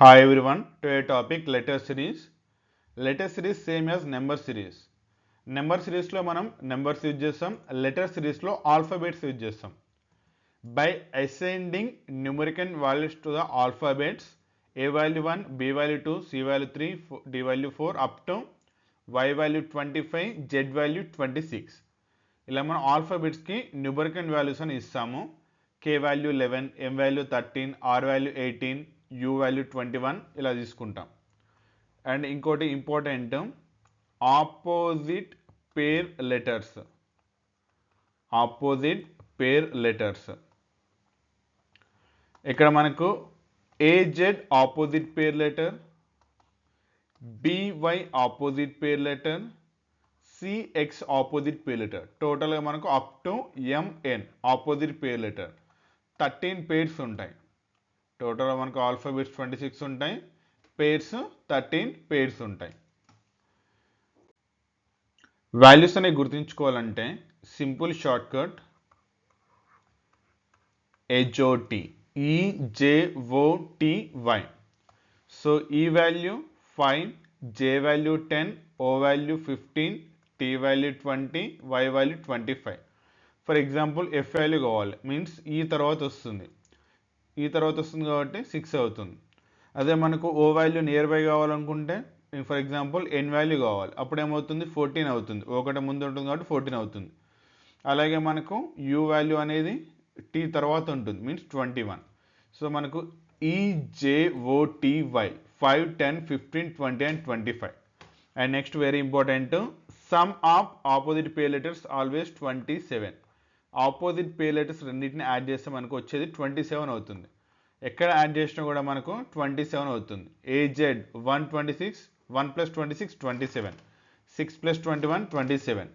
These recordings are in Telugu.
Hi everyone, today topic letter series. Letter series same as number series. Number సిరీస్లో మనం నెంబర్స్ యూజ్ చేస్తాం, లెటర్ సిరీస్లో ఆల్ఫాబెట్స్ యూజ్ చేస్తాం. By ascending numerical values to the alphabets A value 1, B value 2, C value 3, D value 4 up to Y value 25, Z value 26. ఇలా మనం ఆల్ఫాబెట్స్కి న్యూమరికల్ వాల్యూస్ అని ఇస్తాము. K value 11, M value 13, R value 18, U value 21 ఇలా తీసుకుంటాం. అండ్ ఇంకోటి important, opposite pair letters. Opposite pair letters ఇక్కడ మనకు A Z opposite pair letter, B Y opposite pair letter, C X opposite pair letter. టోటల్గా మనకు up to M N opposite pair letter 13 pairs ఉంటాయి. టోటల్గా మనకు ఆల్ఫాబెట్స్ 26 ఉంటాయి, పేర్స్ 13 పేర్స్ ఉంటాయి. వాల్యూస్ అనేవి గుర్తుంచుకోవాలంటే simple short cut E J O T, E J O T Y. So E value 5, J value 10, O value 15, T value 20, Y value 25. For example F value కావాలి మీన్స్ ఈ తర్వాత వస్తుంది కాబట్టి 6 అవుతుంది. అదే మనకు ఓ వాల్యూ నియర్ బై కావాలనుకుంటే ఫర్ ఎగ్జాంపుల్ ఎన్ వాల్యూ కావాలి, అప్పుడు ఏమవుతుంది 14 అవుతుంది, ఒకటి ముందు ఉంటుంది కాబట్టి 14 అవుతుంది. అలాగే మనకు యూ వాల్యూ అనేది టీ తర్వాత ఉంటుంది మీన్స్ 21. సో మనకు ఈజేఓటీవై 5, 10, 15, 20 and 25. And next very important, some of opposite pair letters always 27. Opposite pair letters రెండింటిని యాడ్ చేస్తే మనకు వచ్చేది 27 అవుతుంది. ఎక్కడ యాడ్ చేసినా కూడా మనకు 27 అవుతుంది. A Z 126, 1 + 26 27, 6 + 21 27.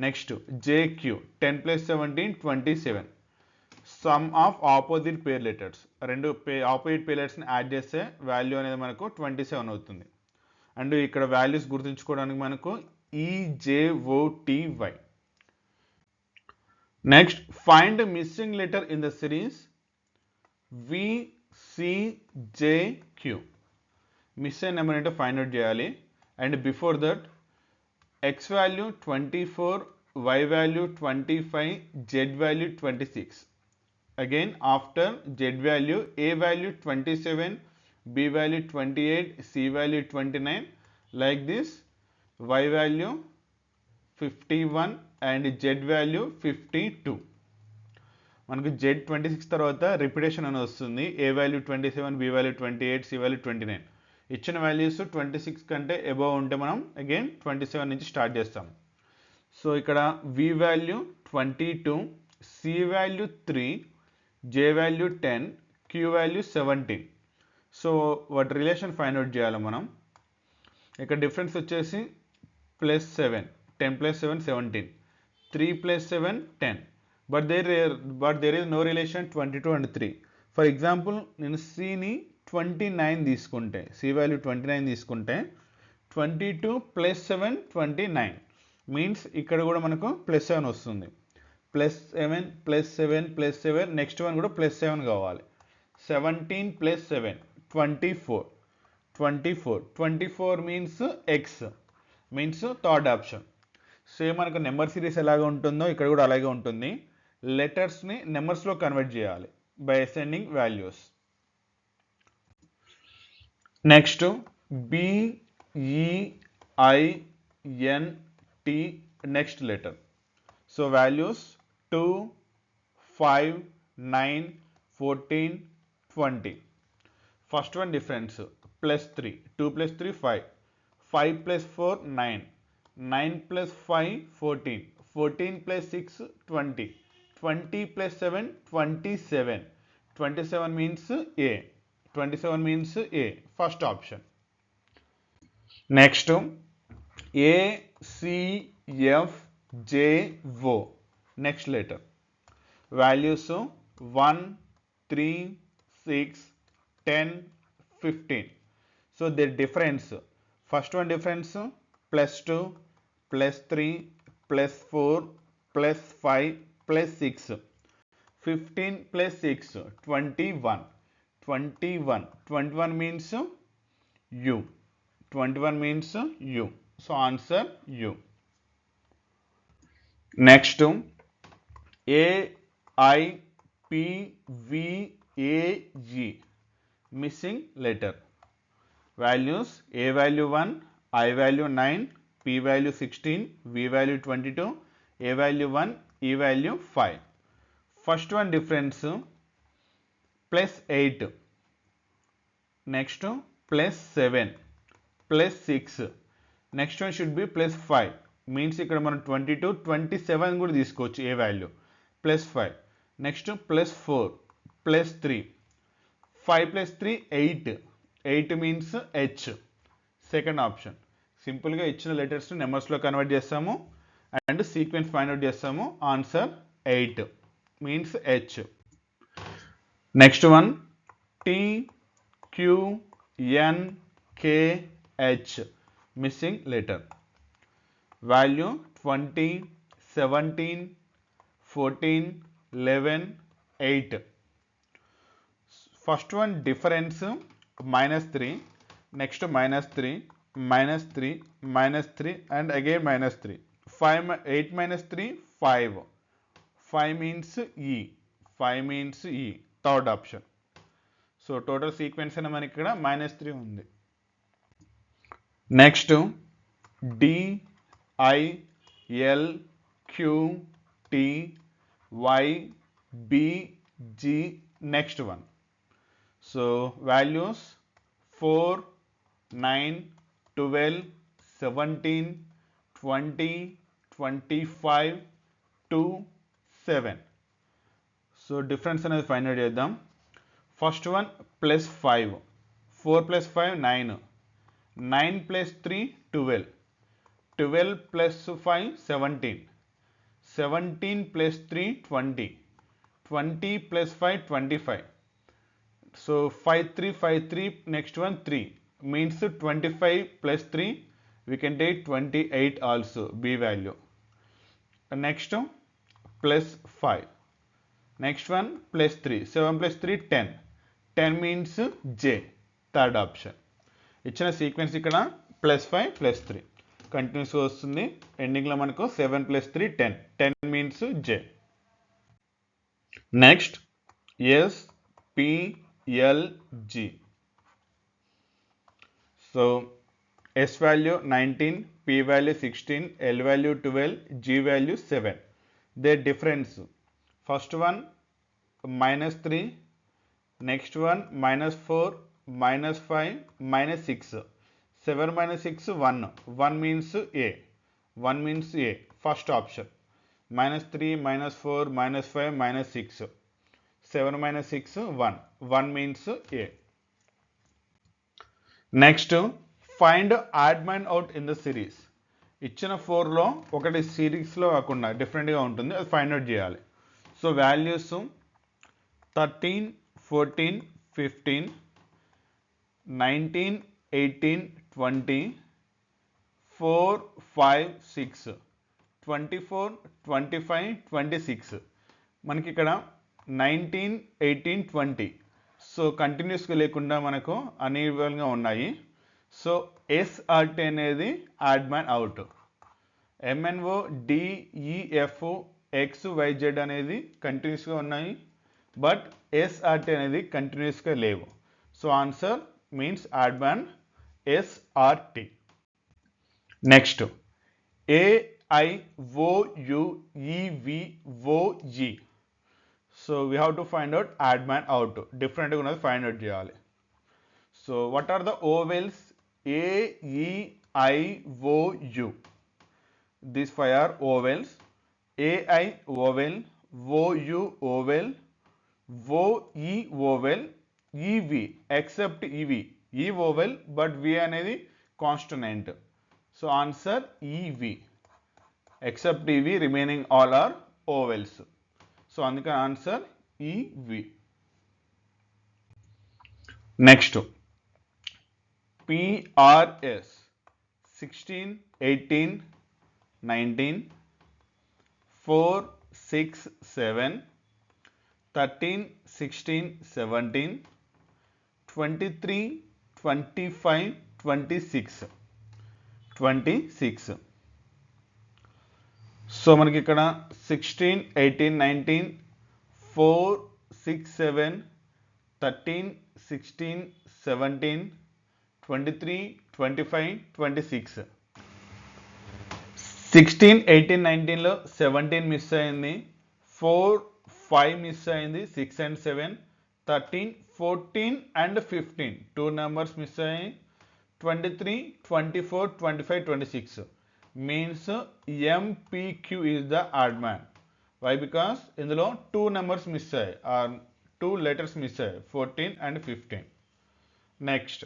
Next J Q 10 + 17 27. Sum of opposite pair letters, రెండు ఆపోజిట్ పేర్ లెటర్స్ని యాడ్ చేస్తే వాల్యూ అనేది మనకు 27 అవుతుంది. అండ్ ఇక్కడ వాల్యూస్ గుర్తుంచుకోవడానికి మనకు E J O T Y. Next find missing letter in the series V C J Q. Miss అయిన నెంబర్ ఏంటో ఫైండ్ అవుట్ చేయాలి. And before that X value 24, Y value 25, Z value 26. Again after Z value A value 27, B value 28, C value 29, like this. Y value 51 and Z value 52. మనకు జెడ్ 26 తర్వాత రిపిటేషన్ అని వస్తుంది. A value 27, B value 28, C value 29. ఇచ్చిన వాల్యూస్ 26 కంటే అబవ్ ఉంటే మనం అగైన్ 27 నుంచి స్టార్ట్ చేస్తాం. సో ఇక్కడ వి వాల్యూ 22, సి వాల్యూ 3, జే వాల్యూ 10, క్యూ వాల్యూ 17. సో వాటి రిలేషన్ ఫైండ్ అవుట్ చేయాలి మనం. ఇక్కడ డిఫరెన్స్ వచ్చేసి +7, 10 + 7 17, 3 + 7 10. But there is no relation 22 and 3. For example నేను సిని 29 తీసుకుంటే, సి వాల్యూ 29 తీసుకుంటే 22 + 7 29 మీన్స్ ఇక్కడ కూడా మనకు +7 వస్తుంది. +7 +7 +7, నెక్స్ట్ వన్ కూడా +7 కావాలి. 17 + 7 24, 24 means X means third option. Same మనకు నెంబర్ సిరీస్ ఎలాగ ఉంటుందో ఇక్కడ కూడా అలాగే ఉంటుంది. లెటర్స్ని నెంబర్స్లో కన్వర్ట్ చేయాలి by ascending values. Next B E I N T next letter. So values 2, 5, 9, 14, 20. First one difference +3, 2 + 3 5, 5 + 4 9, 9 + 5 14, 14 + 6 20, 20 + 7 27, 27 means A, 27 means A, first option. Next A C F J O next letter. Values 1, 3, 6, 10, 15. So their difference, first one difference +2, +3, +4, +5, +6, 15 + 6 21, 21. 21 means U. 21 means U. So answer U. Next, A, I, P, V, A, G. Missing letter. Values: A value 1, I value 9, P value 16, V value 22, A value 1, E value 5. First one difference plus 8. Next plus 7, plus 6. Next one should be plus 5. Means ఇక్కడ మనం 22, 27 కూడా తీసుకోవచ్చు A value. Plus 5. Next plus 4, plus 3. 5 plus 3 8. 8 means H. Second option. సింపుల్గా ఇచ్చిన లెటర్స్ని నెంబర్స్లో కన్వర్ట్ చేస్తాము అండ్ సీక్వెన్స్ ఫైండ్ అవుట్ చేస్తాము. Answer 8 means H. Next one T, Q, N, K, H. Missing letter. Value 20, 17, 14, 11, 8. First one difference minus 3. Next minus 3, minus 3, minus 3 and again minus 3. 8 minus 3, 5. 5 means E. 5 means E. Third option. So total sequence అని మనకి ఇక్కడ -3 ఉంది. Next D, I, L, Q, T, Y, B, G. Next one. So values 4, 9, 12, 17, 20, 25, 2, 7. So difference అనేది ఫైండ్ అవుట్ చేద్దాం. First one plus 5. 4 plus 5 9. 9 plus 3 12. 12 plus 5 17. 17 plus 3 20. 20 plus 5 25. So 5 3 5 3. Next one 3 means 25 plus 3 we can take 28 also B value. Next plus 5. Next one plus 3. 7 plus 3 10. 10 means J. Third option. ఇచ్చిన సీక్వెన్స్ ఇక్కడ +5 +3 కంటిన్యూస్ వస్తుంది. ఎండింగ్లో మనకు 7 + 3 10. 10 means J. Next S, P, L, G. So S value 19, P value 16, L value 12, G value 7. Their difference. First one -3, next one -4, -5, -6. 7 minus 6 1. 1 means A. 1 means A. First option. -3, -4, -5, -6. 7 minus 6 1. 1 means A. Next find odd man out in the series. ఇచ్చిన 4లో ఒకటి సిరీస్లో కాకుండా డిఫరెంట్గా ఉంటుంది, అది ఫైండ్ అవుట్ చేయాలి. So values 13, 14, 15, 19, 18, 20, 4, 5, 6, 24, 25, 26. మనకి ఇక్కడ 19, 18, 20. సో కంటిన్యూస్గా లేకుండా మనకు అన్ఈవెన్గా ఉన్నాయి. సో ఎస్ఆర్టీ అనేది odd man out. M N O, D E F, X, Y Z అనేది కంటిన్యూస్గా ఉన్నాయి, బట్ ఎస్ఆర్టీ అనేది కంటిన్యూస్గా లేవు. So answer means odd man S R T. Next AIOUEVOE. So we have to find out odd man out. డిఫరెంట్గా ఉన్నది ఫైండ్ అవుట్ చేయాలి. So what are the vowels? AEIOU. These 5 are vowels. AI vowel, OU vowel, OE vowel, EV except EV. E vowel but V అనేది consonant. So answer EV. Except EV, remaining all are vowels. So అందుకని answer EV. Next PRS 16, 18, 19, 4, 6, 7, 13, 16, 17, 23, 25, 26. 26. So మనకి ఇక్కడ 16, 18, 19, 4, 6, 7, 13, 16, 17, 23, 25, 26. 16, 18, 19లో 17 మిస్ అయింది, 4, 5 మిస్ అయింది, 6 and 7, 13, 14 and 15 2 numbers మిస్ అయ్యాయి, 23, 24, 25, 26 means MPQ is the odd man. Why? Because ఇందులో 2 numbers మిస్ అయ్యాయి, 2 letters మిస్ అయ్యాయి, 14 and 15. Next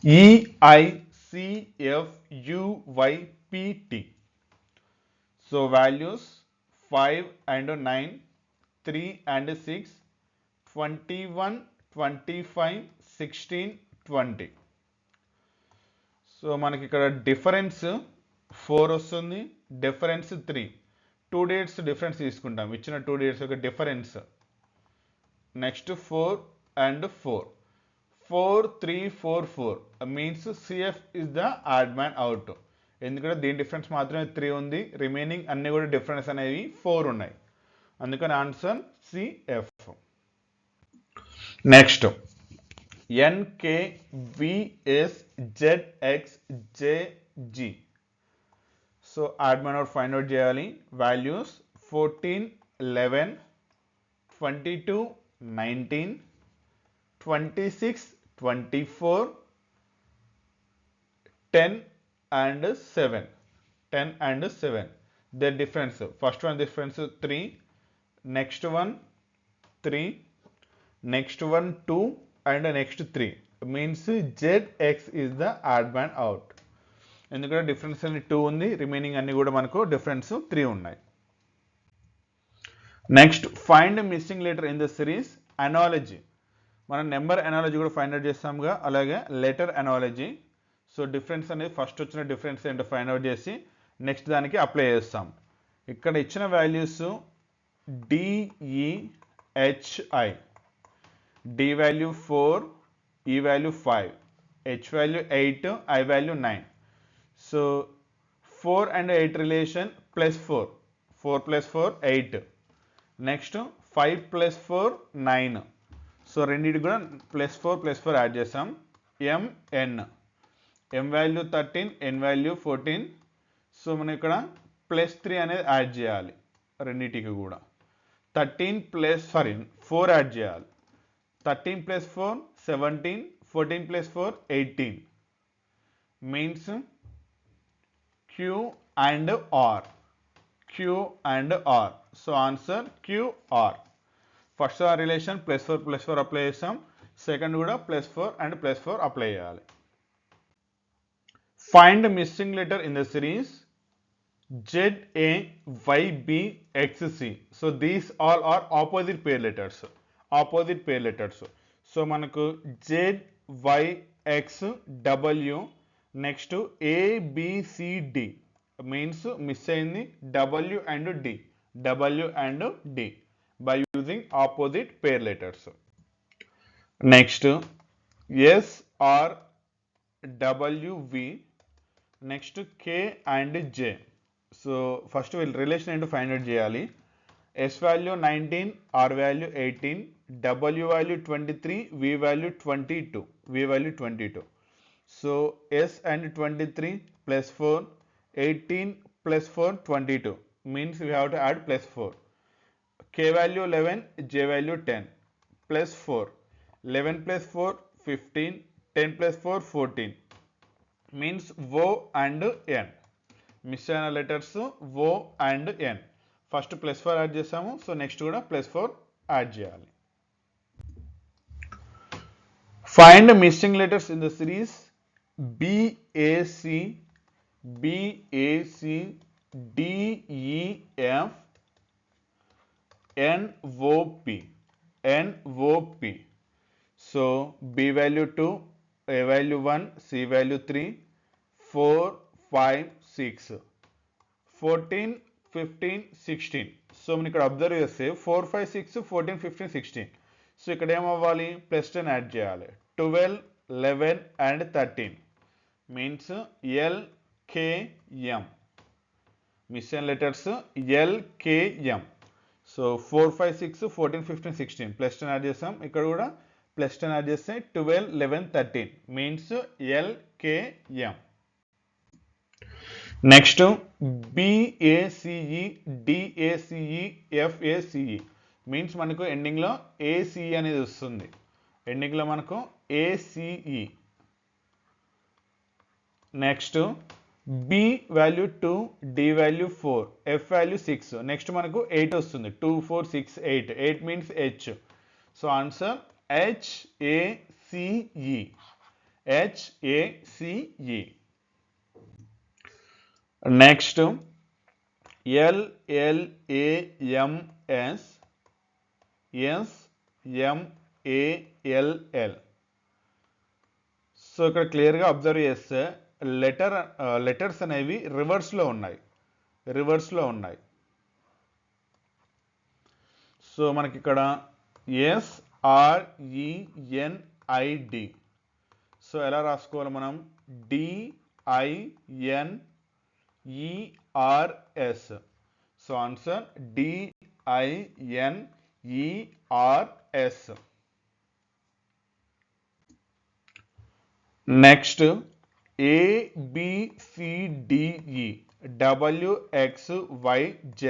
EICFUYPT. So values 5 and 9, 3 and 6, 21, 25, 16, 20. So మనకి ఇక్కడ డిఫరెన్స్ 4 వస్తుంది, డిఫరెన్స్ 3. 2 డేట్స్ డిఫరెన్స్ తీసుకుంటాం, ఇచ్చిన 2 డేట్స్ యొక్క difference. Next 4 and 4. 4, 3, 4, 4 means CF is the odd man out. ఎందుకంటే దీని డిఫరెన్స్ మాత్రమే 3 ఉంది, రిమైనింగ్ అన్ని కూడా డిఫరెన్స్ అనేవి 4 ఉన్నాయి, అందుకని answer CF. Next NKVSZXJG. So odd man out find out చేయాలి. Values 14, 11, 22, 19, 26, 24, 10 and 7. 10 and 7. The difference. First one difference 3. Next one 3. Next one 2 and next 3. Means ZX is the odd man out. ఎందుకంటే డిఫరెన్స్ అన్ని 2 ఉంది, రిమైనింగ్ అన్ని కూడా మనకు డిఫరెన్స్ 3 ఉన్నాయి. Next find missing letter in the series. Analogy, మనం నెంబర్ అనాలజీ కూడా ఫైండ్ అవుట్ చేస్తాముగా, అలాగే లెటర్ అనాలజీ. సో డిఫరెన్స్ అనేది ఫస్ట్ వచ్చిన డిఫరెన్స్ ఏంటో ఫైండ్ అవుట్ చేసి నెక్స్ట్ దానికి అప్లై చేస్తాం. ఇక్కడ ఇచ్చిన values DEHI, D value 4, E value 5, H value 8, I value 9. So 4 and 8 relation +4, 4 + 4 8. Next 5 + 4 9. So రెండింటి కూడా +4 + 4 యాడ్ చేసాం. MN, M value 13, N value 14. So మనం ఇక్కడ +3 అనేది యాడ్ చేయాలి రెండింటికి కూడా. 4 యాడ్ చేయాలి. 13 + 4 17, 14 + 4 18 means Q and R. Q and R. So answer QR. First relation +4 + 4 apply చేస్తాం, సెకండ్ కూడా +4 and +4 అప్లై చేయాలి. Find missing letter in the series ZAYBXC. So these all are opposite pair letters. Opposite pair letters. So మనకు ZYXW, next ABCD means miss అయింది W and D. W and D by using opposite pair letters. Next SRWV, next K and J. So first we'll relation into find out చేయాలి. S value 19, R value 18, W value 23, V value 22, V value 22. So S and 23 + 4, 18 + 4 22 means we have to add +4. K value 11, J value 10, +4, 11 + 4 15, 10 + 4 14 means O and N. Miss అయిన letters O and N. First +4 add చేసాము, సో నెక్స్ట్ కూడా +4 యాడ్ చేయాలి. Find missing letters in the series BAC, BAC, DEF, NOP, NOP. So B value 2, A value 1, C value 3, 4, 5, 6, 14, 15, 16. So మనం ఇక్కడ అబ్జర్వ్ చేస్తే 4, 5, 6, 14, 15, 16. సో ఇక్కడ ఏమవ్వాలి, +10 యాడ్ చేయాలి. 12, 11 and 13 means LKM. Missing letters LKM. So 4, 5, 6, 14, 15, 16 +10 add చేస్తాం. ఇక్కడ కూడా +10 యాడ్ చేస్తే 12, 11, 13 means LKM. Next BACE, DACE, FACE means మనకు ఎండింగ్లో ACE అనేది వస్తుంది. ఎండింగ్లో మనకు ACE. Next B value 2, D value 4, F value 6. Next మనకు 8 వస్తుంది. 2, 4, 6, 8. 8 means H. So answer HACE. HACE. Next LLAMS, SMALL. So ఇక్కడ క్లియర్గా అబ్జర్వ్ చేస్తే లెటర్స్ అనేవి రివర్స్లో ఉన్నాయి. సో మనకి ఇక్కడ SRENID. సో ఎలా రాసుకోవాలి మనం, DINERS. So answer DINERS. Next ABCDE, WXYZ.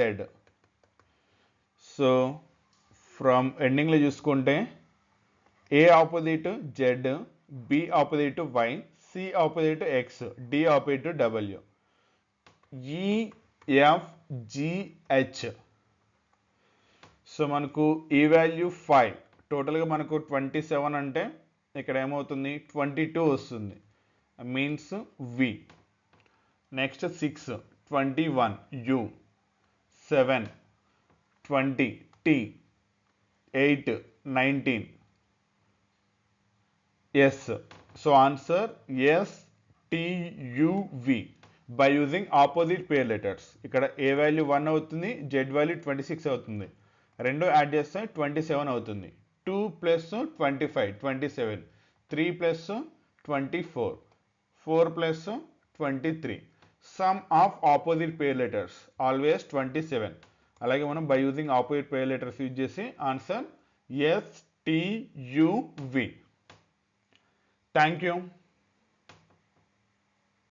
So from ఎండింగ్లో చూసుకుంటే A opposite Z, B opposite Y, C opposite X, D opposite W, EFGH. So మనకు ఈ వాల్యూ 5, టోటల్గా మనకు 27 అంటే ఇక్కడ ఏమవుతుంది 22 వస్తుంది, means V. Next 6, 21 U, 7, 20 T, 8, 19 S. So answer STUV by using opposite pair letters. ఇక్కడ A వాల్యూ 1 అవుతుంది, Z వాల్యూ 26 అవుతుంది. రెండు యాడ్ చేస్తే 27 అవుతుంది. 2 + 25 27, 3 + 24, 4 + 23. Some of opposite pair letters always 27. అలాగే మనం by using opposite pair letters use చేసి ఆన్సర్ STUV. Thank you.